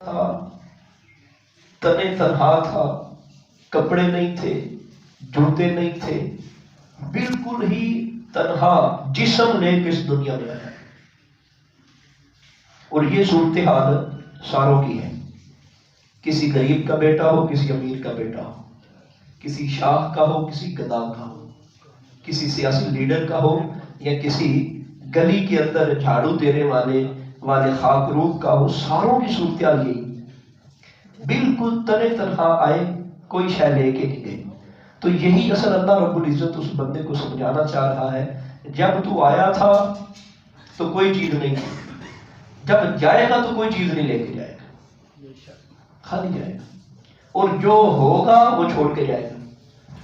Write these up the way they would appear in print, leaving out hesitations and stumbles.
تھا، تنے تنہا تھا، کپڑے نہیں تھے، جوتے نہیں تھے، بالکل ہی تنہا جسم لے کے اس دنیا میں آیا. اور یہ صورتحال ساروں کی ہے. کسی غریب کا بیٹا ہو، کسی امیر کا بیٹا ہو، کسی شاہ کا ہو، کسی گدا کا ہو، کسی سیاسی لیڈر کا ہو، یا کسی گلی کے اندر جھاڑو دینے والے خاک روب کا ہو، ساروں کی صورتحال یہی. بالکل تنے تنہا آئے، کوئی شے لے کے نہیں گئے. تو یہی اصل اللہ رب العزت اس بندے کو سمجھانا چاہ رہا ہے. جب تو آیا تھا تو کوئی چیز نہیں تھی، جب جائے گا تو کوئی چیز نہیں لے کے جائے گا، خالی جائے گا. اور جو ہوگا وہ چھوڑ کے جائے گا.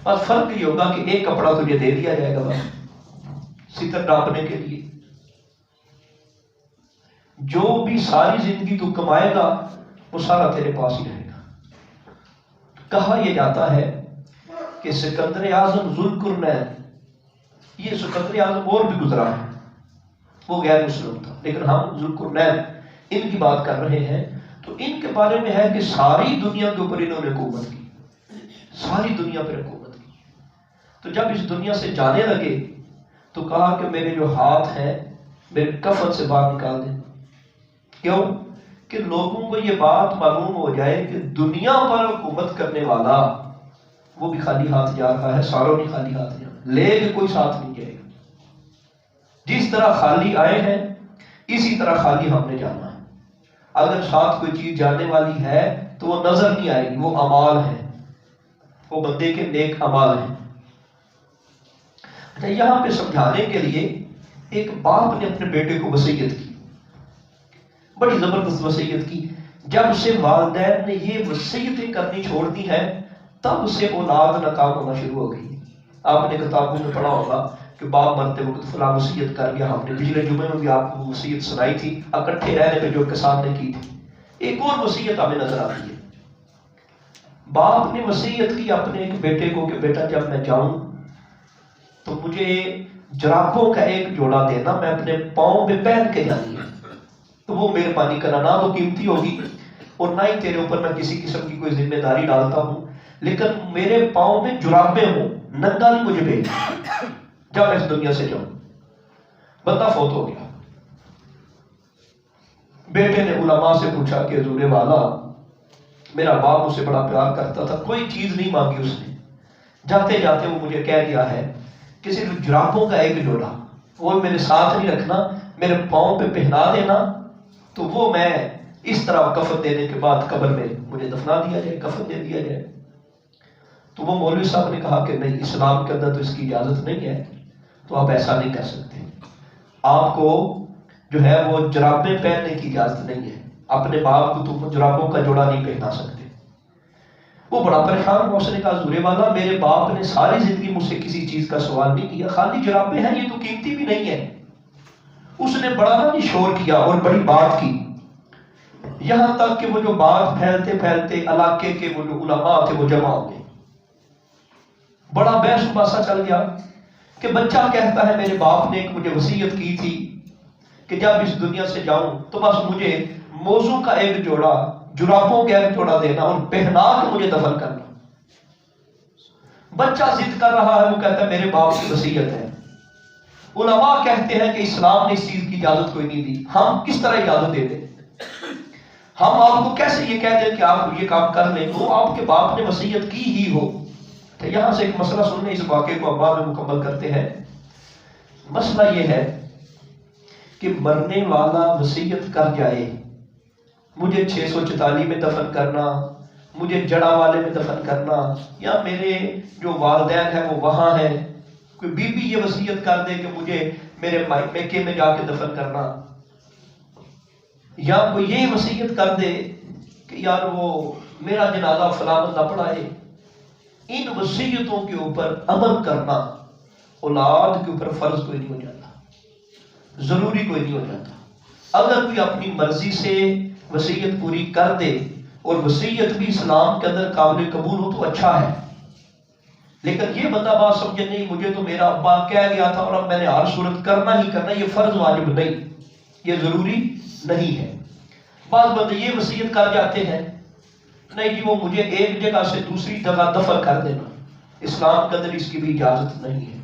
بس فرق یہ ہوگا کہ ایک کپڑا تجھے دے دیا جائے گا بس ستر ڈانپنے کے لیے. جو بھی ساری زندگی تو کمائے گا وہ سارا تیرے پاس ہی رہے گا. کہا یہ جاتا ہے کہ سکندر اعظم ذوالقرنین، یہ سکندر اعظم اور بھی گزرا ہے، وہ غیر مسلم تھا، لیکن ہم ذوالقرنین ان کی بات کر رہے ہیں. تو ان کے بارے میں ہے کہ ساری دنیا کے اوپر انہوں نے حکومت کی، ساری دنیا پر حکومت کی. تو جب اس دنیا سے جانے لگے تو کہا کہ میرے جو ہاتھ ہیں میرے کفن سے باہر نکال دیں. کیوں؟ کہ لوگوں کو یہ بات معلوم ہو جائے کہ دنیا پر حکومت کرنے والا وہ بھی خالی ہاتھ جا رہا ہے، ساروں بھی خالی ہاتھ جا رہا ہے، لے کے کوئی ساتھ نہیں جائے گا. جس طرح خالی آئے ہیں اسی طرح خالی ہم نے جانا ہے. اگر ساتھ کوئی چیز جانے والی ہے تو وہ نظر نہیں آئے گی، وہ اعمال ہے، وہ بندے کے نیک اعمال ہیں. اچھا، یہاں پہ سمجھانے کے لیے ایک باپ نے اپنے بیٹے کو وصیت کی، بڑی زبردست وصیت کی. جب سے والدین نے یہ وصیتیں کرنی چھوڑ دی ہیں تب سے اولاد ناکام ہونا شروع ہو گئی. آپ نے کتابوں میں پڑھا ہوگا کہ باپ مرتے وقت فلاں وصیت کر گیا. ہم نے پچھلے جمعے میں بھی آپ کو وصیت سنائی تھی اکٹھے رہنے پہ جو کسان نے کی تھی. ایک اور وصیت ہمیں نظر آتی ہے. باپ نے وصیت کی اپنے ایک بیٹے کو کہ بیٹا جب میں جاؤں تو مجھے جرابوں کا ایک جوڑا دینا، میں اپنے پاؤں پہ پہن کے جانی ہے. تو وہ مہربانی کرنا، نہ تو قیمتی ہوگی اور نہ ہی تیرے اوپر میں کسی قسم کی کوئی ذمہ داری ڈالتا ہوں، لیکن میرے پاؤں میں جرابیں ہوں، ننگا نہیں مجھے بھیج جب میں اس دنیا سے جاؤں. بندہ فوت ہو گیا. بیٹے نے علماء سے پوچھا کہ حضور والا میرا باپ مجھ سے بڑا پیار کرتا تھا، کوئی چیز نہیں مانگی اس نے، جاتے جاتے وہ مجھے کہہ دیا ہے کہ صرف جرابوں کا ایک جوڑا وہ میرے ساتھ نہیں رکھنا، میرے پاؤں پہ پہنا دینا، تو وہ میں اس طرح کفن دینے کے بعد قبر میں مجھے دفنا دیا جائے، کفن دے دیا جائے. تو وہ مولوی صاحب نے کہا کہ نہیں، اسلام کے اندر تو اس کی اجازت نہیں ہے، تو آپ ایسا نہیں کر سکتے. آپ کو جو ہے وہ جرابیں پہننے کی اجازت نہیں ہے، اپنے باپ کو تم جرابوں کا جوڑا نہیں پہنا سکتے. وہ بڑا پریشان ہوا. اس نے کہا حضور والا میرے باپ نے ساری زندگی مجھ سے کسی چیز کا سوال نہیں کیا، خالی جرابیں ہیں، یہ تو قیمتی بھی نہیں ہے. اس نے بڑا نا شور کیا اور بڑی بات کی، یہاں تک کہ وہ جو بات پھیلتے پھیلتے علاقے کے وہ جو علماء تھے وہ جمع ہو گئے. بڑا بحث مباحثہ چل گیا کہ بچہ کہتا ہے میرے باپ نے ایک مجھے وصیت کی تھی کہ جب اس دنیا سے جاؤں تو بس مجھے موزوں کا ایک جوڑا، جرابوں کا ایک جوڑا دینا اور پہنا کے مجھے دفن کرنا. بچہ ضد کر رہا ہے، وہ کہتا ہے میرے باپ کی وصیت ہے. علماء کہتے ہیں کہ اسلام نے اس چیز کی اجازت کوئی نہیں دی، ہم کس طرح اجازت دے دیں؟ ہم آپ کو کیسے یہ کہہ دیں کہ آپ یہ کام کر لیں؟ وہ آپ کے باپ نے وصیت کی ہی ہو. تو یہاں سے ایک مسئلہ سننے، اس واقعے کو اب بعد میں مکمل کرتے ہیں. مسئلہ یہ ہے کہ مرنے والا وصیت کر جائے مجھے 644 میں دفن کرنا، مجھے جڑا والے میں دفن کرنا، یا میرے جو والدین ہیں وہ وہاں ہیں. کوئی بی بی یہ وصیت کر دے کہ مجھے میرے میکے میں جا کے دفن کرنا، یا کوئی یہ وصیت کر دے کہ یار وہ میرا جنازہ فلاں بندہ پڑھائے. ان وصیتوں کے اوپر عمل کرنا اولاد کے اوپر فرض کوئی نہیں ہو جاتا، ضروری کوئی نہیں ہو جاتا. اگر کوئی اپنی مرضی سے وصیت پوری کر دے اور وصیت بھی اسلام کے اندر قابل قبول ہو تو اچھا ہے. لیکن یہ بندہ بات سمجھے نہیں، مجھے تو میرا ابا کہہ گیا تھا اور اب میں نے ہر صورت کرنا ہی کرنا، یہ فرض واجب نہیں، یہ ضروری نہیں ہے. بعض بندے یہ وصیت کر جاتے ہیں نہیں جی وہ مجھے ایک جگہ سے دوسری جگہ دفن کر دینا، اسلام کے اندر اس کی بھی اجازت نہیں ہے،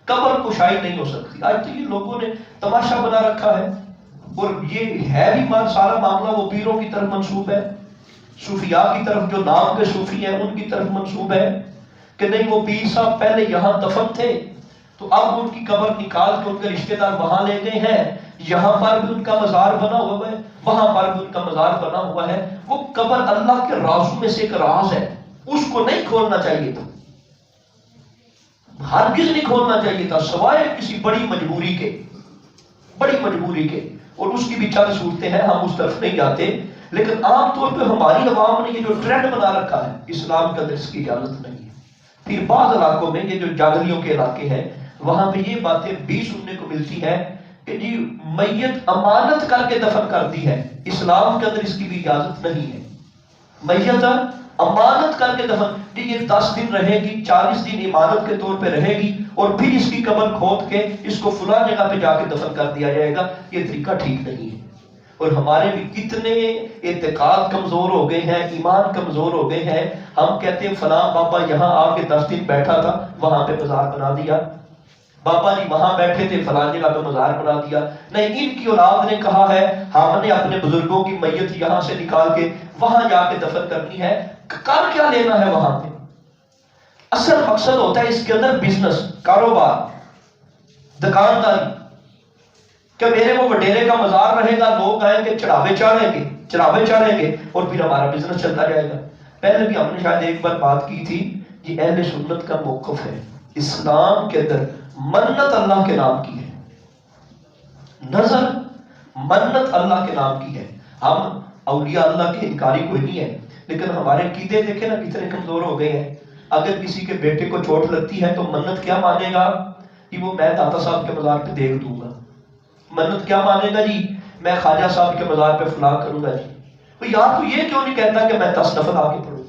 قبر کشائی نہیں ہو سکتی۔ آج تو یہ لوگوں نے تماشا بنا رکھا ہے، اور یہ ہے بھی سارا معاملہ وہ پیروں کی طرف منسوب ہے، صوفیاء کی طرف، جو نام کے صوفی ہیں ان کی طرف منسوب ہے کہ نہیں وہ پیر صاحب پہلے یہاں دفن تھے تو اب ان کی قبر نکال کے ان کے رشتہ دار وہاں لے گئے ہیں، یہاں پر بھی ان کا مزار بنا ہوا ہے، وہاں پر بھی ان کا مزار بنا ہوا ہے۔ وہ قبر اللہ کے رازوں میں سے ایک راز ہے، اس کو نہیں کھولنا چاہیے تھا، ہرگز نہیں کھولنا چاہیے تھا، سوائے کسی بڑی مجبوری کے، بڑی مجبوری کے، اور اس کی بھی چند صورتیں ہیں، ہم اس طرف نہیں جاتے، لیکن عام طور پہ ہماری عوام نے یہ جو ٹرینڈ بنا رکھا ہے اسلام کے اندر اس کی اجازت نہیں ہے۔ پھر بعض علاقوں میں یہ جو جاگلیوں کے علاقے ہیں وہاں پہ یہ باتیں بھی سننے کو ملتی ہے کہ جی میت امانت کر کے دفن کر دی ہے، اسلام کے اندر اس کی بھی اجازت نہیں ہے۔ میت امانت کر کے دفن، جی یہ 10 دن رہے گی، 40 دن امانت کے طور پہ رہے گی، اور پھر اس کی قبر کھود کے اس کو فلاں جگہ پہ جا کے دفن کر دیا جائے گا، یہ طریقہ ٹھیک نہیں ہے۔ اور ہمارے بھی کتنے اعتقاد کمزور ہو گئے ہیں، ایمان کمزور ہو گئے ہیں، ہم کہتے ہیں فلاں بابا یہاں آ کے 10 دن بیٹھا تھا، وہاں پہ مزار بنا دیا، بابا جی وہاں بیٹھے تھے فلاں جگہ پہ مزار بنا دیا۔ نہیں، ان کی اولاد نے کہا ہے ہم نے اپنے بزرگوں کی میت یہاں سے نکال کے وہاں جا کے دفن کرنی ہے، کر کیا لینا ہے وہاں پہ؟ اصل مقصد ہوتا ہے اس کے اندر بزنس، کاروبار، دکانداری، کہ میرے وہ وڈیرے کا مزار رہے گا، لوگ آئیں گے چڑھاوے چڑھیں گے اور پھر ہمارا بزنس چلتا جائے گا۔ پہلے بھی ہم نے شاید ایک بار بات کی تھی، یہ اہل سنت کا موقف ہے، اسلام کے اندر منت اللہ کے نام کی ہے، نظر منت اللہ کے نام کی ہے۔ ہم اولیاء اللہ کے انکاری کوئی نہیں ہے، لیکن ہمارے عقیدے دیکھیں نا کتنے کمزور ہو گئے ہیں۔ اگر کسی کے بیٹے کو چوٹ لگتی ہے تو منت کیا مانے گا کہ وہ میں داتا صاحب کے مزار پہ دیکھ دوں گا، منت کیا مانے گا جی میں خواجہ صاحب کے مزار پہ فلاں کروں گا جی۔ تو یار تو یہ کیوں نہیں کہتا کہ میں 10 نفل آ کے پڑھوں،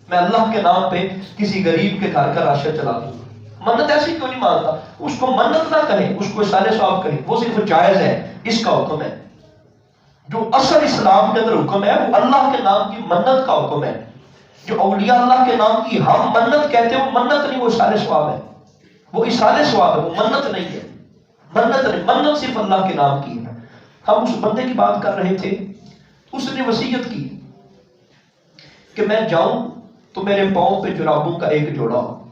میں اللہ کے نام پہ کسی غریب کے گھر کا راشن چلا دوں گا؟ منت ایسی کیوں نہیں مانتا؟ اس کو منت نہ کہیں، اس کو اصالہ ثواب کہیں، وہ صرف جائز ہے، اس کا حکم ہے۔ جو اصل اسلام کے اندر حکم ہے وہ اللہ کے نام کی منت کا حکم ہے۔ جو اولیاء اللہ کے نام کی ہم منت کہتے ہیں وہ منت نہیں، وہ اصالہ ثواب ہے، وہ اصالہ ثواب ہے، وہ منت نہیں ہے، منت نہیں، منت صرف اللہ کے نام کی ہے۔ ہم اس بندے کی بات کر رہے تھے، اس نے وصیت کی کہ میں جاؤں تو میرے پاؤں پہ جرابوں کا ایک جوڑا ہو۔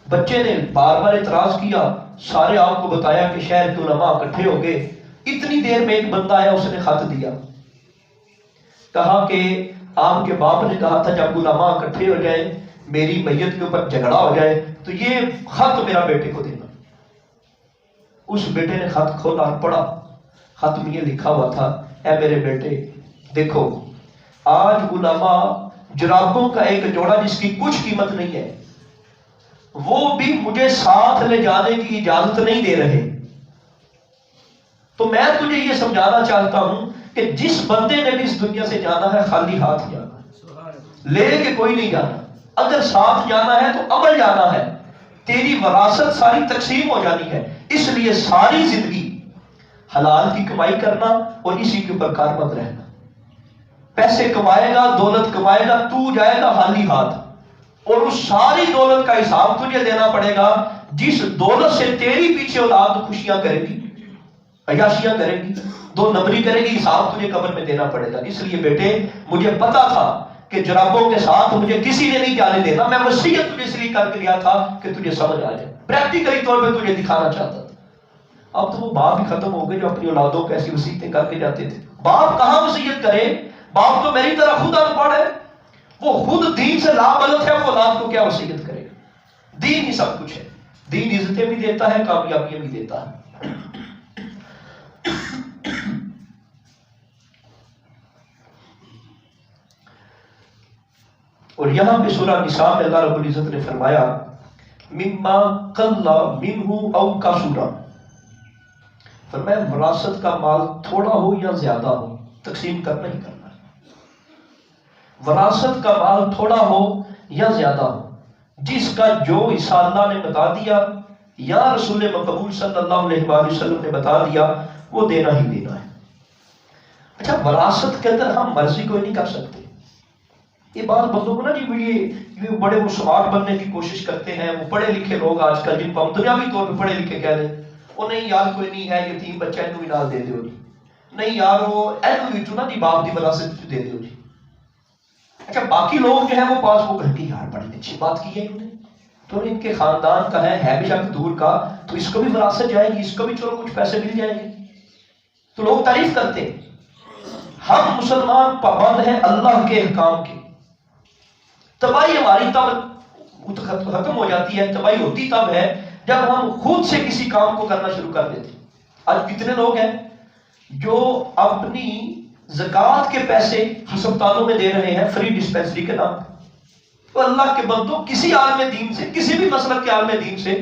بچے نے بار بار اعتراض کیا، سارے آپ کو بتایا کہ شہر کے علماء اکٹھے ہو گئے، اتنی دیر میں ایک بندہ آیا، اس نے خط دیا، کہا کہ آپ کے باپ نے کہا تھا جب علماء اکٹھے ہو جائیں میری میت کے اوپر جھگڑا ہو جائے تو یہ خط میرا بیٹے کو دینا۔ اس بیٹے نے خط کھولا اور پڑھا، خط میں یہ لکھا ہوا تھا، اے میرے بیٹے دیکھو آج علماء جرابوں کا ایک جوڑا جس کی کچھ قیمت نہیں ہے وہ بھی مجھے ساتھ لے جانے کی اجازت نہیں دے رہے، تو میں تجھے یہ سمجھانا چاہتا ہوں کہ جس بندے نے بھی اس دنیا سے جانا ہے خالی ہاتھ جانا ہے، لے کے کوئی نہیں جانا، اگر ساتھ جانا ہے تو عمل جانا ہے، تیری وراثت ساری تقسیم ہو جانی ہے، اس لیے ساری زندگی حلال کی کمائی کرنا اور اسی کے اوپر کاربند رہنا۔ پیسے کمائے گا، دولت کمائے گا، تو جائے گا خالی ہاتھ، اور اس ساری دولت کا حساب تجھے دینا پڑے گا جس دولت سے تیری پیچھے اولاد خوشیاں کرے گی، عیاشیاں کرے گی، 2 نمبری کرے گی، حساب تجھے قبر میں دینا پڑے گا۔ اس لیے بیٹے مجھے پتا تھا کہ جرابوں کے ساتھ مجھے کسی نے نہیں جانے دینا، میں وصیت تجھے اس لیے کر کے لیا تھا کہ تجھے سمجھ آ جائے، پریکٹیکلی طور پہ تجھے دکھانا چاہتا تھا۔ اب تو وہ باپ ہی ختم ہو گئے جو اپنی اولادوں کو ایسی وصیتیں کر کے جاتے تھے۔ باپ کہاں وصیت کرے، باپ تو میری طرح خود ان پڑھ ہے، وہ خود دین سے لاملت ہے، وہ اولاد کو کیا وصیت کرے گا؟ دین ہی سب کچھ ہے، دین عزتیں بھی دیتا ہے، کامیابیاں بھی دیتا ہے۔ اور یہاں پہ سورہ نساء میں اللہ رب العزت نے فرمایا مما قل منہ او کثر، فرمایا وراثت کا مال تھوڑا ہو یا زیادہ ہو تقسیم کرنا ہی کرنا ہے، وراثت کا مال تھوڑا ہو یا زیادہ ہو، جس کا جو حصہ اللہ نے بتا دیا یا رسول مقبول صلی اللہ علیہ وآلہ وسلم نے بتا دیا وہ دینا ہی دینا ہے۔ اچھا وراثت کے اندر ہم مرضی کوئی نہیں کر سکتے. یہ بات بندوں کو نا جی یہ بڑے وہ سمارٹ بننے کی کوشش کرتے ہیں، وہ پڑھے لکھے لوگ آج کل جن کو ہم دنیاوی طور پہ پڑھے لکھے کہہ رہے ہیں، وہ نہیں یار کوئی نہیں ہے یتیم بچہ اینو بھی نال دے دیو جی، نہیں یار وہ اینو بھی نا جی باپ دی وراثت دے دیو جی. اچھا باقی لوگ جو ہیں وہ پاس وہ کہتے ہیں یار بڑی اچھی بات کی ہے انہوں نے، تو ان کے خاندان کا ہے بھی شک دور کا، تو اس کو بھی وراثت جائے گی، اس کو بھی چلو کچھ پیسے مل جائیں گے، تو لوگ تعریف کرتے ہیں. ہم مسلمان پابند ہیں اللہ کے احکام کے. تباہی ہماری تب ختم ہو جاتی ہے، تباہی ہوتی تب ہے جب ہم خود سے کسی کام کو کرنا شروع کر دیتے. آج کتنے لوگ ہیں جو اپنی زکوٰۃ کے پیسے ہسپتالوں میں دے رہے ہیں فری ڈسپینسری کے نام. تو اللہ کے بندوں کسی عالم دین سے، کسی بھی مسلک کے عالم دین سے،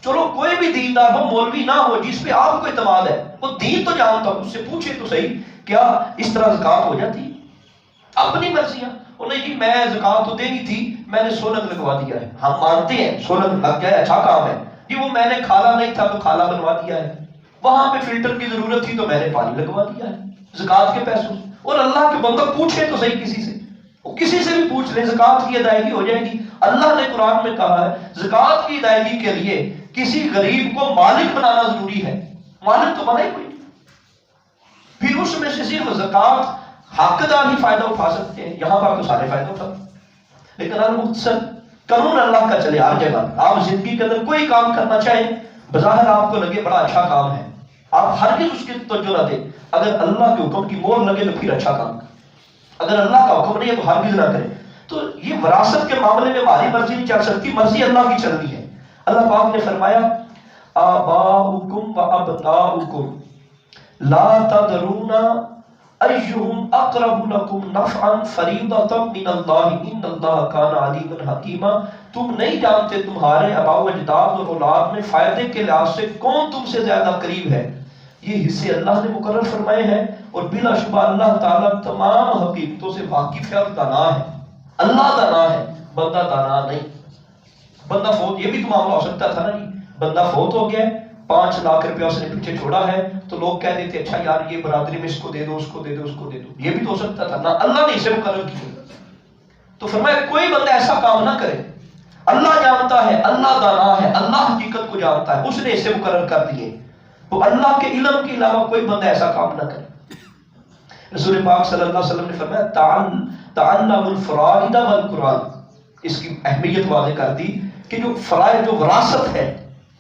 چلو کوئی بھی دیندار ہو، مولوی نہ ہو جس پہ آپ کو اعتماد ہے، وہ دین تو جانتا ہو، اس سے پوچھے تو صحیح کیا اس طرح زکوٰۃ ہو جاتی ہے؟ اپنی مرضیاں. نہیں جی میں زکوٰۃ تو دینی تھی، میں نے سولنگ لگوا دیا ہے. ہم مانتے ہیں سولنگ لگ گیا ہے اچھا کام ہے جی، وہ میں نے کھالا نہیں تھا تو کھالا بنوا دیا ہے، وہاں پہ فلٹر کی ضرورت تھی تو میں نے پانی لگوا دیا ہے زکوٰۃ کے پیسوں سے. اور اللہ کے بندہ پوچھے تو صحیح کسی سے، وہ کسی سے بھی پوچھ لیں زکوٰۃ کی ادائیگی ہو جائے گی. اللہ نے قرآن میں کہا ہے زکوٰۃ کی ادائیگی کے لیے کسی غریب کو مالک بنانا ضروری ہے. مالک تو بنا ہی کوئی، پھر اس میں سے صرف زکوٰۃ حقدار ہی فائدہ اٹھا سکتے ہیں. یہاں پر تو سارے فائدہ اٹھا، لیکن المختصر قانون اللہ کا چلے ہر جگہ. آپ زندگی کے اندر کوئی کام کرنا چاہیں، بظاہر آپ کو لگے بڑا اچھا کام ہے، آپ ہرگز اس کی توجہ نہ دیں. اگر اللہ کے حکم کی مہر لگے تو پھر اچھا کام کریں، اگر اللہ کا حکم نہیں ہے تو ہرگز نہ کریں. تو یہ وراثت کے معاملے میں ہماری مرضی نہیں چل سکتی، مرضی اللہ کی چلنی ہے. اللہ پاک نے فرمایا آباؤکم و ابناؤکم لا تدرون ایہم اقرب لکم نفعا فریضۃ من اللہ ان اللہ کان علیما حکیما. تم نہیں جانتے تمہارے آباء و اجداد اور اولاد میں فائدے کے لحاظ سے کون تم سے زیادہ قریب ہے. یہ حصے اللہ نے مقرر فرمائے ہیں، اور بلا شبہ اللہ تعالیٰ تمام حقیقتوں سے واقف ہے اور دانا ہے. اللہ دانا ہے، بندہ دانا نہیں. بندہ فوت، یہ بھی تو معاملہ ہو سکتا تھا نا جی، بندہ فوت ہو گیا 5 لاکھ روپیہ اس نے پیچھے چھوڑا ہے، تو لوگ کہہ دیتے اچھا یار یہ برادری میں اس کو دے دو، اس کو دے دو، اس کو دے دو. یہ بھی تو ہو سکتا تھا نا، اللہ نے اسے مقرر کیا. تو فرمایا کوئی بندہ ایسا کام نہ کرے. اللہ جانتا ہے، اللہ دانا ہے، اللہ حقیقت کو جانتا ہے، اس نے اسے مقرر کر دیے. تو اللہ کے علم کے علاوہ کوئی بندہ ایسا کام نہ کرے. رسول پاک صلی اللہ علیہ وسلم نے فرمایا تعلم الفرائض والقرآن. اس کی اہمیت واضح کر دی کہ جو فرائض، جو وراثت ہے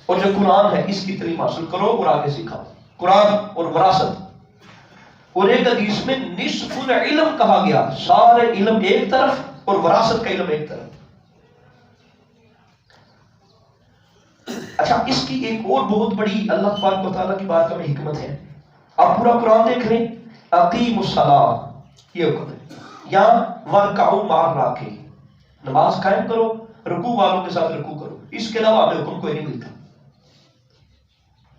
اور جو قرآن ہے، اس کی تعلیم حاصل کرو اور آگے سکھاؤ. قرآن اور وراثت. اور ایک حدیث میں نصف العلم کہا گیا، سارے علم ایک طرف اور وراثت کا علم ایک طرف. اچھا اس کی ایک اور بہت بڑی اللہ تبارک و تعالیٰ کی بارگاہ میں حکمت ہے. آپ پورا قرآن دیکھ لیں، اقیم الصلاۃ یہ حکم ہے، یا ورکعوا مع الراکعین، نماز قائم کرو، رکوع والوں کے ساتھ رکوع کرو. اس کے علاوہ ہمیں حکم کوئی نہیں ملتا.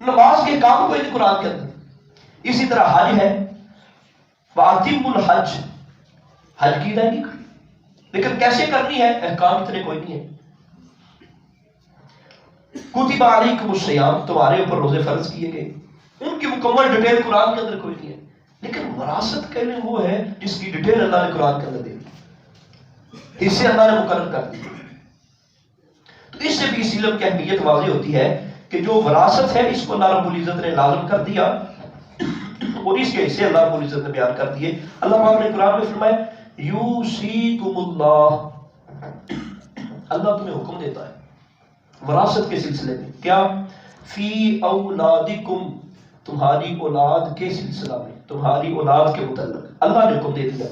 نماز کے کام کوئی نہیں قرآن کے اندر. اسی طرح حج ہے، وَأَتِمُّ الْحَجَّ، حج کی ادائیگی کرو، لیکن کیسے کرنی ہے احکام اتنے کوئی نہیں ہے. کتب علیکم الصیام، تمہارے اوپر روزے فرض کیے گئے، ان کی مکمل ڈیٹیل قرآن کے اندر کوئی نہیں ہے. لیکن وراثت کا علم وہ ہے جس کی ڈیٹیل اللہ نے قرآن کے اندر دے دی، اس سے اللہ نے مقرر کر دی. تو اس سے بھی اس علم کی اہمیت واضح ہوتی ہے کہ جو وراثت ہے اس کو اللہ رب العزت نے لازم کر دیا، اور اس کے حصے اللہ رب العزت نے بیان کر دیے. اللہ پاک نے قرآن میں فرمایا یوصیکم اللہ، اللہ تمہیں حکم دیتا ہے وراثت کے سلسلے میں. کیا؟ فی اولادکم، تمہاری اولاد کے سلسلہ میں، تمہاری اولاد کے متعلق اللہ نے حکم دے دیا.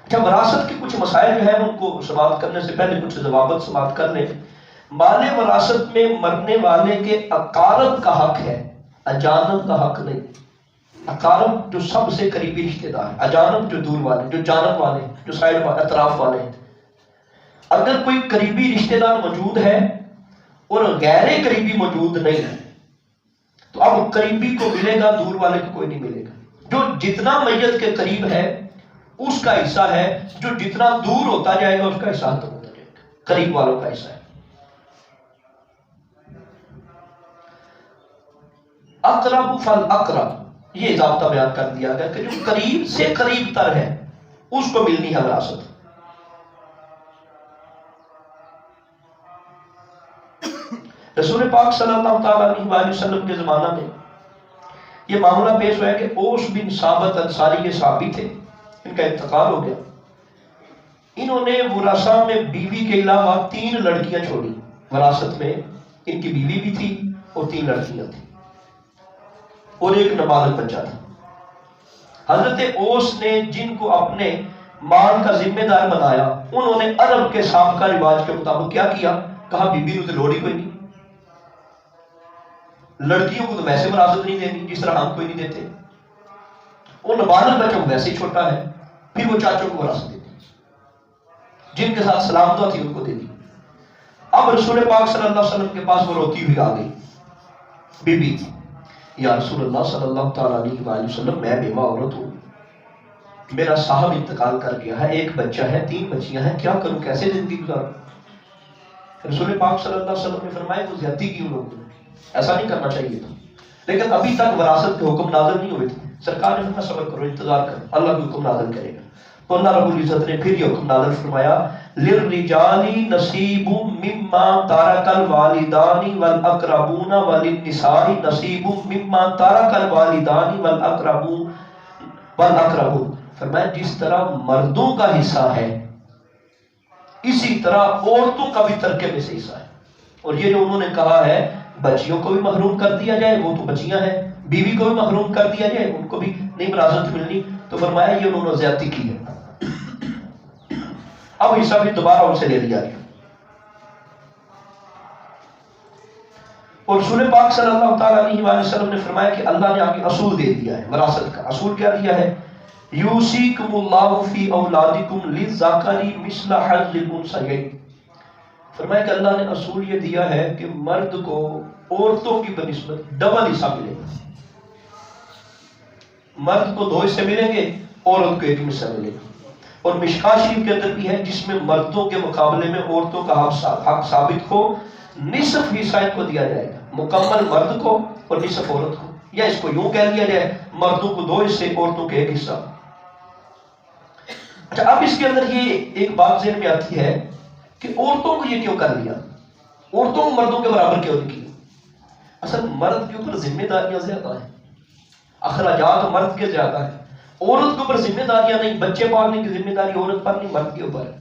اچھا وراثت کے کچھ مسائل جو ہیں ان کو سماعت کرنے سے پہلے کچھ ضوابط سماعت کر لیں. مال وراثت میں مرنے والے کے اقارب کا حق ہے، اجانب کا حق نہیں. اقارب جو سب سے قریبی رشتہ دار ہیں، اجانب جو دور والے، جو جانب والے، جو سائڈ والے، اطراف والے ہیں. اگر کوئی قریبی رشتہ دار موجود ہے اور غیر قریبی موجود نہیں ہے تو اب قریبی کو ملے گا، دور والے کو کوئی نہیں ملے گا. جو جتنا میت کے قریب ہے اس کا حصہ ہے، جو جتنا دور ہوتا جائے گا اس کا حصہ ختم ہوتا جائے گا، قریب والوں کا حصہ ہے. اقرب فالاقرب، یہ ضابطہ بیان کر دیا گیا کہ جو قریب سے قریب تر ہے اس کو ملنی ہے وراثت. رسول پاک صلی اللہ تعالیٰ علیہ وسلم کے زمانہ میں یہ معاملہ پیش ہوا ہے کہ اوس بن ثابت انصاری کے صحابی تھے، ان کا انتقال ہو گیا. انہوں نے ورثاء میں بیوی کے علاوہ 3 لڑکیاں چھوڑی. وراثت میں ان کی بیوی بھی تھی اور 3 لڑکیاں تھیں اور ایک نابالغ بچہ تھا. حضرت اوس نے جن کو اپنے مال کا ذمہ دار بنایا، انہوں نے عرب کے سابقہ رواج کے مطابق کیا کیا؟ کہا بیوی کو تو لوڑ ہی کوئی نہیں، لڑکیوں کو تو ویسے وراثت نہیں دینی جس طرح ہم کوئی نہیں دیتے، اور نابالغ بچوں کو ویسے ہی چھوٹا ہے، پھر وہ چاچوں کو وراثت دیتے، جن کے ساتھ سلامت تھی ان کو دے دی. اب رسول پاک صلی اللہ علیہ وسلم کے پاس وہ روتی ہوئی آ گئی بی بی، یا رسول اللہ صلی اللہ تعالیٰ علیہ وآلہ وسلم میں بیوہ عورت ہوں، میرا صاحب انتقال کر گیا ہے، ایک بچہ ہے، 3 بچیاں ہیں، کیا کروں، کیسے زندگی گزاروں؟ رسول پاک صلی اللہ علیہ وسلم نے فرمایا وہ زیادتی کی ان لوگوں نے، ایسا نہیں کرنا چاہیے تھا، لیکن ابھی تک وراثت کے حکم نازل نہیں ہوئے تھے. سرکار نے فرمایا صبر کرو، انتظار کرو، اللہ بھی حکم نازل کرے گا. تو اللہ رب العزت نے پھر یہ حکم نازل فرمایا للرجال نصیب مما ترک الوالدان والاقربون وللنساء نصیب مما ترک الوالدان والاقربون. فرمایا جس طرح مردوں کا حصہ ہے اسی طرح عورتوں کا بھی ترکے میں سے حصہ ہے. اور یہ جو انہوں نے کہا ہے بچیوں کو بھی محروم کر دیا جائے، وہ تو بچیاں ہیں، بیوی کو بھی محروم کر دیا جائے، ان کو بھی نہیں وراثت ملنی، تو فرمایا یہ انہوں نے زیادتی کی ہے. اب حصہ بھی دوبارہ ان سے لے لیا گیا. اور رسول پاک صلی اللہ تعالیٰ علیہ وآلہ وسلم نے فرمایا کہ اللہ نے آگے اصول دے دیا ہے وراثت کا. اصول کیا دیا ہے؟ یوصیکم اللہ فی اولادکم للذکر مثل حظ الانثیین. فرمایا کہ اللہ نے اصول یہ دیا ہے کہ مرد کو عورتوں کی بنسبت ڈبل حصہ ملے گا. مرد کو 2 حصے ملیں گے، عورت کو 1 حصہ ملے گا. اور مشکاہ شریف کے اندر بھی ہے جس میں مردوں کے مقابلے میں عورتوں کا حق ثابت ہو، نصف حصہ ان کو دیا جائے گا، مکمل مرد کو اور نصف عورت کو. یا اس کو یوں کہہ لیا جائے مردوں کو 2 حصے، عورتوں کے 1 حصہ. اچھا اب اس کے اندر یہ ایک بات ذہن میں آتی ہے کہ عورتوں کو یہ کیوں کر لیا، عورتوں کو مردوں کے برابر کیوں نہیں کیا؟ اصل مرد کے اوپر ذمہ داریاں زیادہ ہیں، اخراجات مرد کے زیادہ ہیں. عورت کے اوپر ذمہ داریاں نہیں، بچے پالنے کی ذمہ داری عورت پر نہیں، مرد کے اوپر ہے.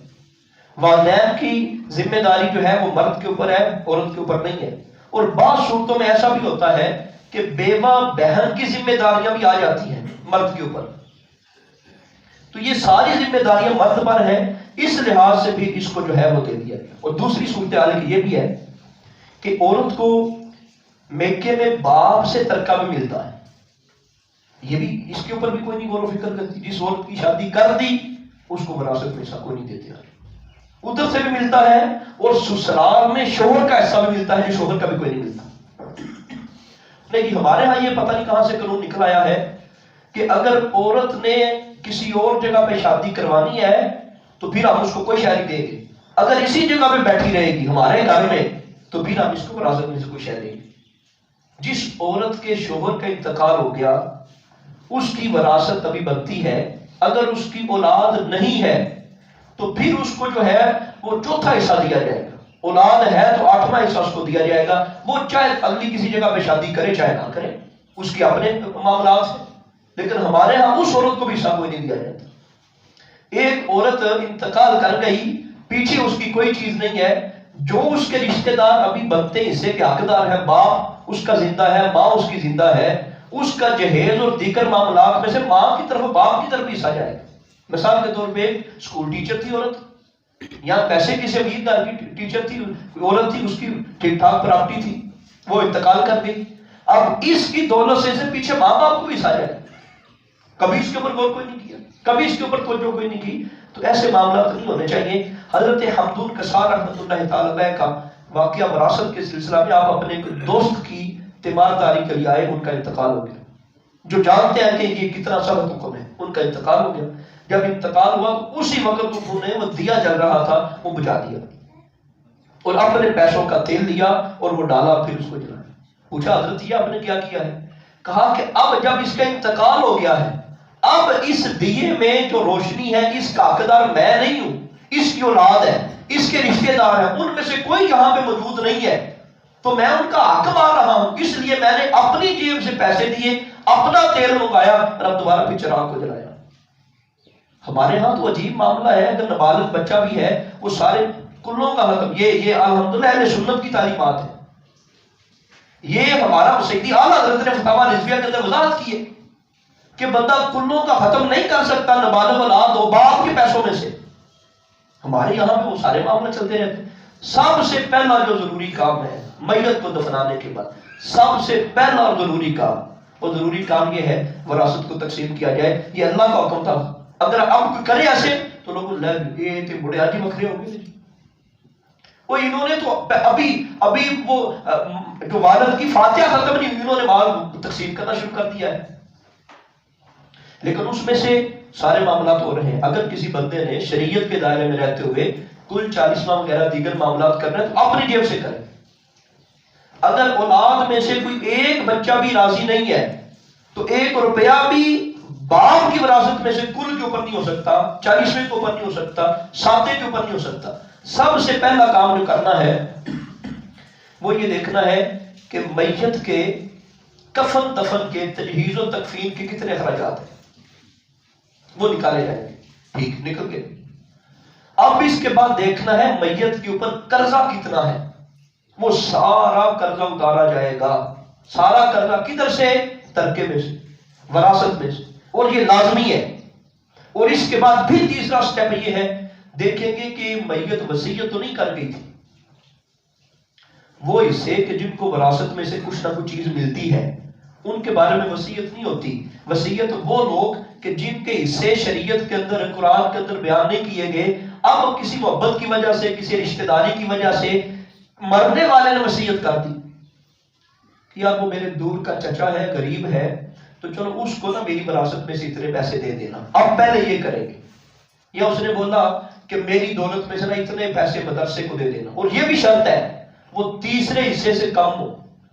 والدین کی ذمہ داری جو ہے وہ مرد کے اوپر ہے، عورت کے اوپر نہیں ہے. اور بعض صورتوں میں ایسا بھی ہوتا ہے کہ بیوہ بہن کی ذمہ داریاں بھی آ جاتی ہیں مرد کے اوپر. تو یہ ساری ذمہ داریاں مرد پر ہیں، اس لحاظ سے بھی اس کو جو ہے وہ دے دیا گیا. اور دوسری صورتحال یہ بھی ہے کہ عورت کو میکے میں باپ سے ترکہ بھی ملتا ہے. یہ بھی اس کے اوپر بھی کوئی نہیں غور و فکر کرتی. جس عورت کی شادی کر دی اس کو وراثت میں حصہ کوئی نہیں دیتے، ادھر سے بھی ملتا ہے اور سسرال میں شوہر کا حصہ بھی ملتا ہے جو شوہر کا بھی کوئی نہیں ملتا. لیکن ہمارے ہاں یہ پتہ نہیں کہاں سے قانون نکل آیا ہے کہ اگر عورت نے کسی اور جگہ پہ شادی کروانی ہے تو پھر ہم اس کو کوئی شہری دیں گے، اگر اسی جگہ پہ بیٹھی رہے گی ہمارے گھر میں تو پھر ہم اس کو وراثت میں سے کوئی شہر دیں گے. جس عورت کے شوہر کا انتقال ہو گیا اس کی وراثت ابھی بنتی ہے. اگر اس کی اولاد نہیں ہے تو پھر اس کو جو ہے وہ 4تھا حصہ دیا جائے گا. اولاد ہے تو 8واں حصہ اس کو دیا جائے گا. وہ چاہے اگلی کسی جگہ پہ شادی کرے چاہے نہ کرے، اس کے اپنے معاملات ہیں. لیکن ہمارے ہاں اس عورت کو بھی حصہ کوئی نہیں دیا جاتا. ایک عورت انتقال کر گئی، پیچھے اس کی کوئی چیز نہیں ہے، جو اس کے رشتہ دار ابھی بنتے حصے کے حقدار ہے، باپ اس کا زندہ ہے، ماں اس کی زندہ ہے، اس کا جہیز اور دیگر معاملات میں سے ماں کی طرف باپ کی طرف حصہ جائے گا. مثال کے طور پہ اسکول ٹیچر تھی عورت، یا پیسے کسی امیر گھر کی ٹیچر تھی عورت تھی، اس کی ٹھیک ٹھاک پراپرٹی تھی، وہ انتقال کر گئی. اب اس کی دولت سے پیچھے ماں باپ کو بھی حصہ جائے. کبھی اس کے اوپر غور کوئی نہیں کیا، کبھی اس کے اوپر توجہ کوئی نہیں کی. تو ایسے معاملات نہیں ہونے چاہیے. حضرت حمدون کسار رحمۃ اللہ تعالی علیہ کا واقعہ وراثت کے سلسلہ میں، آپ اپنے دوست کی تیمارداری کے لیے آئے، ان کا انتقال ہو گیا. جو جانتے ہیں کہ یہ کتنا سخت حکم ہے، ان کا انتقال ہو گیا. جب انتقال ہوا تو اسی وقت انہوں نے وہ دیا جل رہا تھا وہ بجھا دیا اور اپنے پیسوں کا تیل لیا اور وہ ڈالا، پھر اس کو جلایا. پوچھا حضرت یہ آپ نے کیا ہے؟ کہا کہ اب جب اس کا انتقال ہو گیا ہے، اب اس دیے میں جو روشنی ہے اس کا حقدار میں نہیں ہوں، اس کی اولاد ہے، اس کے رشتے دار ہیں، ان میں سے کوئی یہاں پہ موجود نہیں ہے، تو میں ان کا حق مار رہا ہوں، اس لیے میں نے اپنی جیب سے پیسے دیے، اپنا تیل منگایا اور اب دوبارہ پھر چراغ کو جلایا۔ ہمارے ہاں تو عجیب معاملہ ہے، اگر نابالغ بچہ بھی ہے وہ سارے کلوں کا حکم، یہ الحمدللہ اہل سنت کی تعلیمات ہے، یہ ہمارا سیدی اعلیٰ حضرت نے فتاوی رضویہ کے اندر وضاحت کی ہے کہ بندہ کلوں کا ختم نہیں کر سکتا نابالغ اولاد ہو باپ کے پیسوں میں سے۔ ہمارے یہاں پہ وہ سارے معاملے چلتے رہتے ہیں۔ سب سے پہلا جو ضروری کام ہے میت کو دفنانے کے بعد، سب سے پہلا اور ضروری کام، وہ ضروری کام یہ ہے وراثت کو تقسیم کیا جائے۔ یہ اللہ کا حکم تھا، اگر اب کوئی کرے ایسے تو لوگ یہ تھے بڑے آجی مکھرے ہو گئے، وہ انہوں نے تو ابھی وہ جو والد کی فاتحہ ختم نہیں ہوئی، انہوں نے مال تقسیم کرنا شروع کر دیا ہے۔ لیکن اس میں سے سارے معاملات ہو رہے ہیں۔ اگر کسی بندے نے شریعت کے دائرے میں رہتے ہوئے کل 40واں وغیرہ دیگر معاملات کر رہے ہیں تو اپنی جیب سے کرے۔ اگر اولاد میں سے کوئی ایک بچہ بھی راضی نہیں ہے تو 1 روپیہ بھی باپ کی وراثت میں سے کل کے اوپر نہیں ہو سکتا، 40ویں کے اوپر نہیں ہو سکتا، 7 کے اوپر نہیں ہو سکتا۔ سب سے پہلا کام جو کرنا ہے وہ یہ دیکھنا ہے کہ میت کے کفن دفن کے تجہیز و تکفین کے کتنے اخراجات ہیں، وہ نکالے جائیں گے۔ ٹھیک نکل گئے۔ اب اس کے بعد دیکھنا ہے میت کے اوپر قرضہ کتنا ہے، وہ سارا قرضہ اتارا جائے گا۔ سارا قرضہ کدھر سے؟ ترکے میں سے، وراثت میں سے، اور یہ لازمی ہے۔ اور اس کے بعد پھر تیسرا سٹیپ یہ ہے، دیکھیں گے کہ میت وصیت تو نہیں کر گئی تھی، وہ حصے کہ جن کو وراثت میں سے کچھ نہ کچھ چیز ملتی ہے ان کے بارے میں وصیت نہیں ہوتی۔ وصیت وہ لوگ کہ جن کے حصے شریعت کے اندر قرآن کے اندر بیان نہیں کیے گئے، اب کسی محبت کی وجہ سے، کسی رشتہ داری کی وجہ سے مرنے والے نے وصیت کر دی کہ یار وہ میرے دور کا چچا ہے، غریب ہے، تو چلو اس کو نا میری وراثت میں سے اتنے پیسے دے دینا، اب پہلے یہ کریں گے۔ یا اس نے بولا کہ میری دولت میں سے نا اتنے پیسے مدرسے کو دے دینا، اور یہ بھی شرط ہے وہ تیسرے حصے سے کم ہو،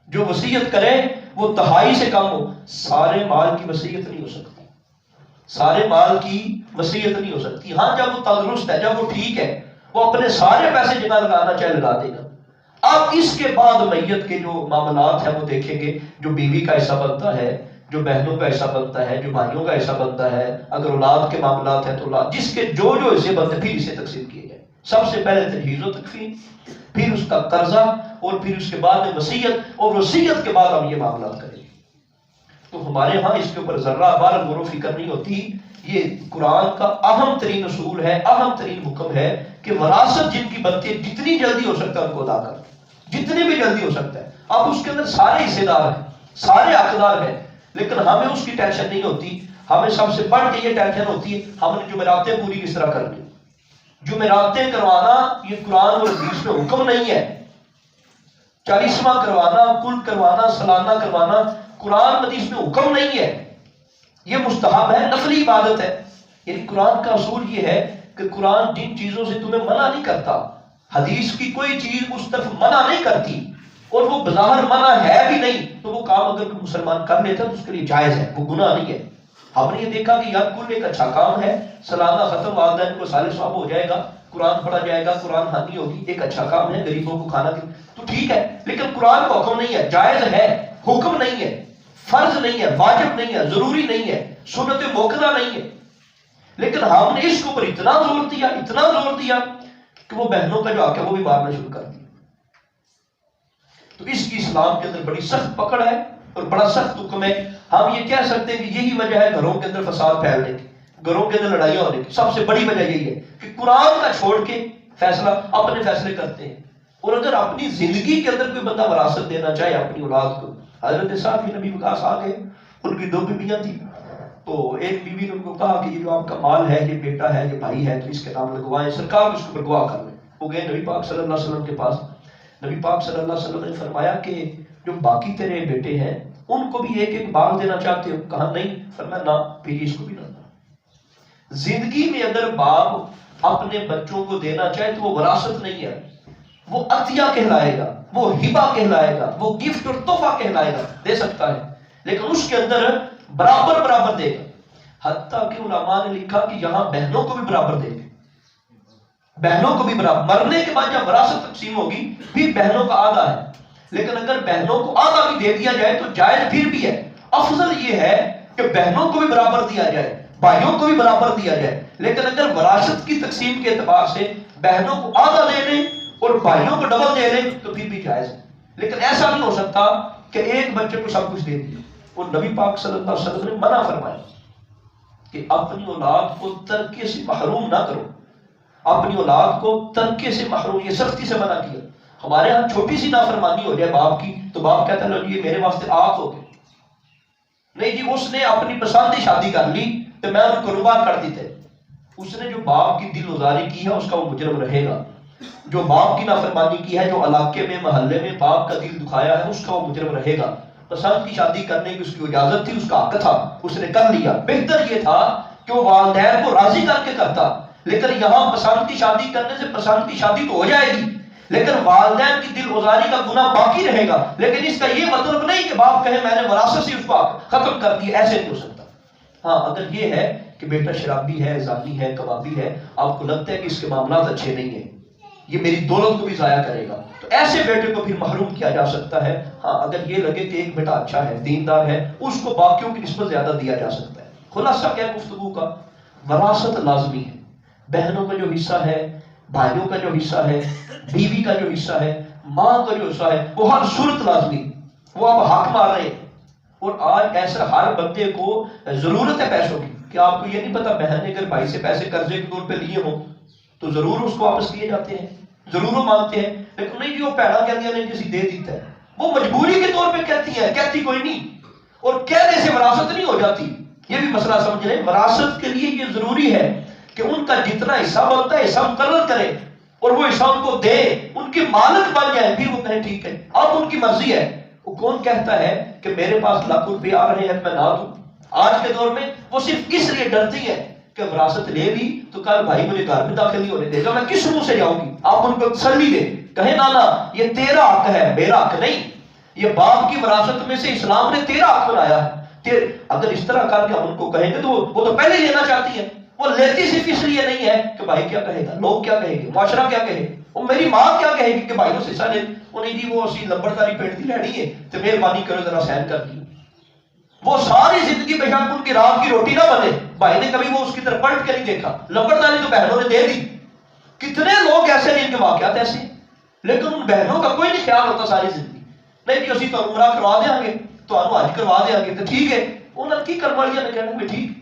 جو وصیت کرے وہ دہائی سے کم ہو۔ سارے مال کی وصیت نہیں ہو سکتی، سارے مال کی وصیت نہیں ہو سکتی۔ ہاں جب وہ تندرست ہے، جب وہ ٹھیک ہے، وہ اپنے سارے پیسے جگہ لگانا چاہے لگا دے گا۔ اب اس کے بعد میت کے جو معاملات ہیں وہ دیکھیں گے، جو بیوی کا حصہ بنتا ہے، جو بہنوں کا حصہ بنتا ہے، جو بھائیوں کا حصہ بنتا ہے، اگر اولاد کے معاملات ہیں تو اولاد، جس کے جو حصے بنتے پھر اسے تقسیم کیے جائے۔ سب سے پہلے تجہیز و تکفین، پھر اس کا قرضہ، اور پھر اس کے بعد وصیت، اور وصیت کے بعد ہم یہ معاملات کریں گے۔ تو ہمارے ہاں اس کے اوپر ذرہ بار غور و فکر نہیں ہوتی۔ یہ قرآن کا اہم ترین اصول ہے، اہم ترین حکم ہے کہ وراثت جن کی بنتی ہے جتنی جلدی ہو سکتا ہے ان کو ادا کر، جتنی بھی جلدی ہو سکتا ہے۔ اب اس کے اندر سارے حصے دار ہیں، سارے حقدار ہیں، لیکن ہمیں اس کی ٹینشن نہیں ہوتی۔ ہمیں سب سے بڑھ کے یہ ٹینشن ہوتی ہے ہم نے جمعراتیں پوری کس طرح کرنی۔ جمعراتیں کروانا یہ قرآن اور حدیث میں حکم نہیں ہے، 40واں کروانا، کل کروانا، سالانہ کروانا قرآن حدیث میں حکم نہیں ہے، یہ مستحب ہے، نفلی عبادت ہے۔ یعنی قرآن کا اصول یہ ہے کہ قرآن جن چیزوں سے تمہیں منع نہیں کرتا، حدیث کی کوئی چیز اس طرف منع نہیں کرتی، اور وہ بظاہر منع ہے بھی نہیں، تو وہ کام اگر کوئی مسلمان کر لیتا ہے تو اس کے لیے جائز ہے، وہ گناہ نہیں ہے۔ ہم نے یہ دیکھا کہ یار کل ایک اچھا کام ہے، سالانہ ختم، والدین کو سال ثواب ہو جائے گا، قرآن پڑھا جائے گا، قرآن خوانی ہوگی، ایک اچھا کام ہے، غریبوں کو کھانا دے تو ٹھیک ہے، لیکن قرآن کا حکم نہیں ہے، جائز ہے، حکم نہیں ہے، فرض نہیں ہے، واجب نہیں ہے، ضروری نہیں ہے، سنت موقدہ نہیں ہے۔ لیکن ہم نے اس کے اوپر اتنا زور دیا، اتنا زور دیا کہ وہ بہنوں کا جو حق ہے وہ بھی مارنا شروع کر دیا۔ تو اس کی اسلام کے اندر بڑی سخت پکڑ ہے اور بڑا سخت حکم ہے۔ ہم یہ کہہ سکتے ہیں کہ یہی وجہ ہے گھروں کے اندر فساد پھیلنے کی، گھروں کے اندر لڑائیاں ہونے کی، سب سے بڑی وجہ یہی ہے کہ قرآن کا چھوڑ کے فیصلہ اپنے فیصلے کرتے ہیں۔ اور اگر اپنی زندگی کے اندر کوئی بندہ وراثت دینا چاہے اپنی اولاد کو، حضرت صاحب کی نبی وقاص آ گئے، ان کی 2 بیویاں تھیں، تو ایک بیوی نے ان کو کہا کہ یہ جو آپ کا مال ہے، یہ بیٹا ہے، یہ بھائی ہے، تو اس کے نام لگوائیں، سرکار اس کے اوپر گواہ کر لیں۔ وہ گئے نبی پاک صلی اللہ علیہ وسلم کے پاس، نبی پاک صلی اللہ علیہ وسلم نے فرمایا کہ جو باقی تیرے بیٹے ہیں ان کو بھی ایک ایک باغ دینا چاہتے ہو؟ کہا نہیں۔ فرمایا نہ، پھر اس کو بھی نہ دو۔ زندگی میں اگر باپ اپنے بچوں کو دینا چاہے تو وہ وراثت نہیں ہے، وہ عطیہ کہلائے گا، وہ ہبہ کہلائے گا، وہ گفٹ اور تحفہ کہلائے گا، دے سکتا ہے۔ لیکن اس کے اندر برابر برابر دے گا. حتیٰ کہ علماء نے لکھا کہ یہاں بہنوں کو بھی برابر دے گا. بہنوں کو بھی برابر. مرنے کے بعد جب وراثت تقسیم ہوگی پھر بہنوں کا آدھا ہے، لیکن اگر بہنوں کو آدھا بھی دے دیا جائے تو جائز پھر بھی ہے. افضل یہ ہے کہ بہنوں کو بھی برابر دیا جائے، بھائیوں کو بھی برابر دیا جائے. لیکن اگر وراثت کی تقسیم کے اعتبار سے بہنوں کو آدھا دے دیں اور بھائیوں کو ڈبل دے دیں تو پھر بھی جائز ہے. لیکن ایسا نہیں ہو سکتا کہ ایک بچے کو سب کچھ دے دیا. اور نبی پاک صلی اللہ علیہ وسلم نے منع فرمایا کہ اپنی اولاد کو ترکے سے محروم نہ کرو، اپنی اولاد کو ترکے سے محروم، یہ سختی سے منع کیا. ہمارے ہاں چھوٹی سی نافرمانی ہو جائے باپ کی تو باپ کہتا ہے یہ میرے واسطے آپ ہو گئے. نہیں جی، اس نے اپنی پسند کی شادی کر لی تو میں ان کو قربان کر دیتے. اس نے جو باپ کی دل ازاری کی ہے اس کا وہ مجرم رہے گا. جو باپ کی نافرمانی کی ہے، جو علاقے میں محلے میں باپ کا دل دکھایا ہے، اس کا وہ مجرم رہے گا. پسند کی شادی کرنے کی اس کی اجازت تھی، اس کا حق تھا، اس نے کر لیا. بہتر یہ تھا کہ وہ والدین کو راضی کر کے کرتا. لیکن یہاں پسند کی شادی کرنے سے پسند کی شادی تو ہو جائے گی لیکن والدین کی دل گزاری کا گناہ باقی رہے گا. لیکن اس کا یہ مطلب نہیں کہ باپ کہے میں نے وراثت سے اس کو ختم کر دیا، ایسے نہیں ہو سکتا. ہاں اگر یہ ہے کہ بیٹا شرابی ہے، زانی ہے، کبابی ہے، آپ کو لگتا ہے کہ اس کے معاملات اچھے نہیں ہیں، یہ میری دولت کو بھی ضائع کرے گا، تو ایسے بیٹے کو پھر محروم کیا جا سکتا ہے. ہاں اگر یہ لگے کہ ایک بیٹا اچھا ہے، دیندار ہے، اس کو باقیوں کی نسبت زیادہ دیا جا سکتا ہے. خلاصہ کیا گفتگو کا؟ وراثت لازمی ہے. بہنوں کا جو حصہ ہے، بھائیوں کا جو حصہ ہے، بیوی کا جو حصہ ہے، ماں کا جو حصہ ہے، وہ ہر صورت لازمی. وہ اب حق مار رہے ہیں. اور آج ایسا ہر بندے کو ضرورت ہے پیسوں کی. کہ آپ کو یہ نہیں پتا بہن نے اگر بھائی سے پیسے قرضے کے طور پہ لیے ہوں تو ضرور اس کو واپس کیے جاتے ہیں، ضرور وہ مانگتے ہیں. لیکن نہیں جی وہ پیڑا کہہ دیا نہیں جیسی دے دیتا ہے، وہ مجبوری کے طور پہ کہتی ہے، کہتی کوئی نہیں. اور کہنے سے وراثت نہیں ہو جاتی. یہ بھی مسئلہ سمجھ رہے ہیں. وراثت کے لیے یہ ضروری ہے کہ ان کا جتنا حصہ بنتا ہے حصہ مقرر کرے اور وہ حصہ ان کو دے، ان کی مالک بن جائے. پھر وہ کہیں ٹھیک ہے اب ان کی مرضی ہے. وہ کون کہتا ہے کہ میرے پاس لاکھ روپے آ رہے ہیں میں نہ دوں؟ آج کے دور میں وہ صرف اس لیے ڈرتی ہے کہ وراثت لے لی تو کل بھائی مجھے گھر میں داخل نہیں ہونے دے گا، میں کس منہ سے جاؤں گی؟ آپ ان کو تسلی دیں، کہیں نانا یہ تیرا حق ہے، میرا حق نہیں. یہ باپ کی وراثت میں سے اسلام نے تیرا حق بنایا ہے. اگر اس طرح کر کے ہم ان کو کہیں گے تو وہ تو پہلے لینا چاہتی ہے. وہ لیتی صرف اس لیے نہیں ہے کہ بھائی کیا کہے گا، لوگ کیا کہیں گے، معاشرہ کیا کہے، وہ میری ماں کیا کہے گی کہ بھائی کو حصہ لے. وہ نہیں جی وہ اسی لمبرداری پیٹ دی لہڑی ہے تو مہربانی کرو ذرا سہن کر دی. وہ ساری زندگی بے شک ان کی رات کی روٹی نہ بنے، بھائی نے کبھی وہ اس کی طرف پلٹ کے نہیں دیکھا. لمبرداری تو بہنوں نے دے دی. کتنے لوگ ایسے ہیں جن کے واقعات ایسے، لیکن ان بہنوں کا کوئی نہیں خیال ہوتا ساری زندگی. نہیں جی اسی تو عمرہ کروا دیں گے، تو حج کروا دیں گے تو ٹھیک ہے. انہوں نے کی کروالیاں نے کہنا بھی ٹھیک.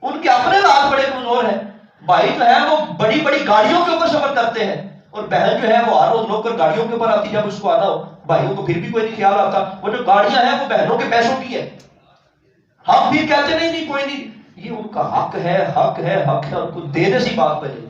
ان کے اپنے ہاتھ بڑے کمزور ہیں. بھائی جو ہے وہ بڑی بڑی گاڑیوں کے اوپر سفر کرتے ہیں اور بہن جو ہے وہ ہر روز نوکر گاڑیوں کے اوپر آتی. جب اس کو آنا ہو بھائیوں کو پھر بھی کوئی نہیں خیال آتا. وہ جو گاڑیاں ہیں وہ بہنوں کے پیسوں کی ہے. ہم پھر کہتے نہیں کوئی نہیں، یہ ان کا حق ہے، حق ہے، حق ہے، ان کو دینے سے بات بنے.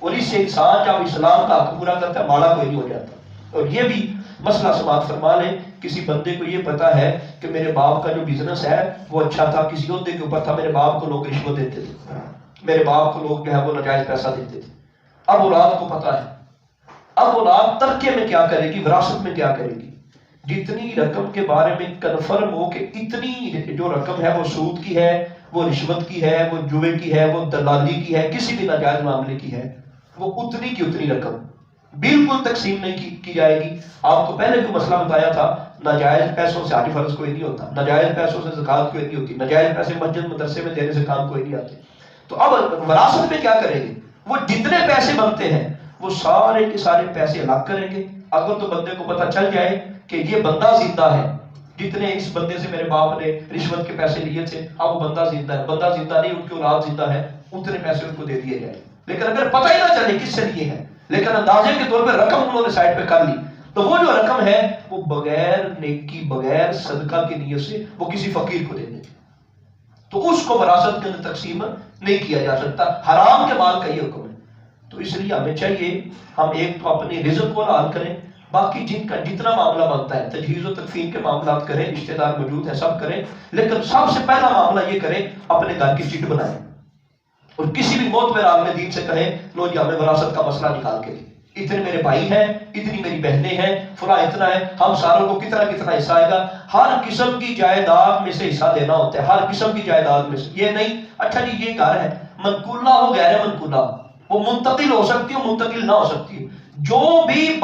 اور اس سے انسان جب اسلام کا حق پورا کرتا ہے ماڑا کوئی نہیں ہو جاتا. اور یہ بھی مسئلہ سماعت فرما لیں. کسی بندے کو یہ پتا ہے کہ میرے باپ کا جو بزنس ہے وہ اچھا تھا، کسی عہدے کے اوپر تھا، میرے باپ کو لوگ رشوت دیتے تھے، میرے باپ کو لوگ جو ہے وہ ناجائز پیسہ دیتے تھے. اب اولاد کو پتا ہے، اب اولاد ترکے میں کیا کرے گی، وراثت میں کیا کرے گی. جتنی رقم کے بارے میں کنفرم ہو کہ اتنی جو رقم ہے وہ سود کی ہے، وہ رشوت کی ہے، وہ جوے کی ہے، وہ دلالی کی ہے، کسی بھی ناجائز معاملے کی ہے، وہ اتنی کی اتنی رقم بالکل تقسیم نہیں کی جائے گی. آپ کو پہلے جو مسئلہ بتایا تھا، ناجائز پیسوں سے حج فرض کوئی نہیں ہوتا، ناجائز پیسوں سے زکوٰۃ کوئی نہیں ہوتی، ناجائز پیسے مسجد مدرسے میں دینے سے کام کوئی نہیں آتے. تو اب وراثت میں کیا کریں گے؟ وہ جتنے پیسے بنتے ہیں وہ سارے کے سارے پیسے الگ کریں گے. اگر تو بندے کو پتہ چل جائے کہ یہ بندہ زندہ ہے، جتنے اس بندے سے میرے باپ نے رشوت کے پیسے لیے تھے اب وہ بندہ زندہ ہے، بندہ زندہ نہیں ان کی اولاد زندہ ہے، اتنے پیسے ان کو دے دیے جائیں. لیکن اگر پتہ ہی نہ چلے کس سے لیے ہیں لیکن اندازے کے طور پہ رقم انہوں نے سائڈ پہ کر لی، تو وہ جو رقم ہے وہ بغیر نیکی، بغیر صدقہ کی نیت سے وہ کسی فقیر کو دے دیں. تو اس کو وراثت کے اندر تقسیم نہیں کیا جا سکتا. حرام کے مال کا یہ حکم ہے. تو اس لیے ہمیں چاہیے ہم ایک تو اپنی رزق کو حلال کریں، باقی جن کا جتنا معاملہ بنتا ہے تجہیز و تکفین کے معاملات کریں، رشتہ دار موجود ہیں سب کریں، لیکن سب سے پہلا معاملہ یہ کریں اپنے گھر کی چٹ بنائیں اور کسی بھی معتبر عالم دین سے کہیں لو جی ہمیں وراثت کا مسئلہ نکال کے دیں. اتنے میرے بھائی ہیں، اتنی میری بہنیں ہیں، فلاں اتنا ہے، ہم ساروں کو کتنا کتنا حصہ آئے گا. ہر قسم کی جائیداد میں سے حصہ دینا ہوتا ہے، ہر قسم کی جائیداد میں سے. یہ نہیں اچھا جی یہ گھر ہے، منقولہ ہو غیر منقولہ، وہ منتقل ہو سکتی ہے، منتقل نہ ہو سکتی ہے. جو بھی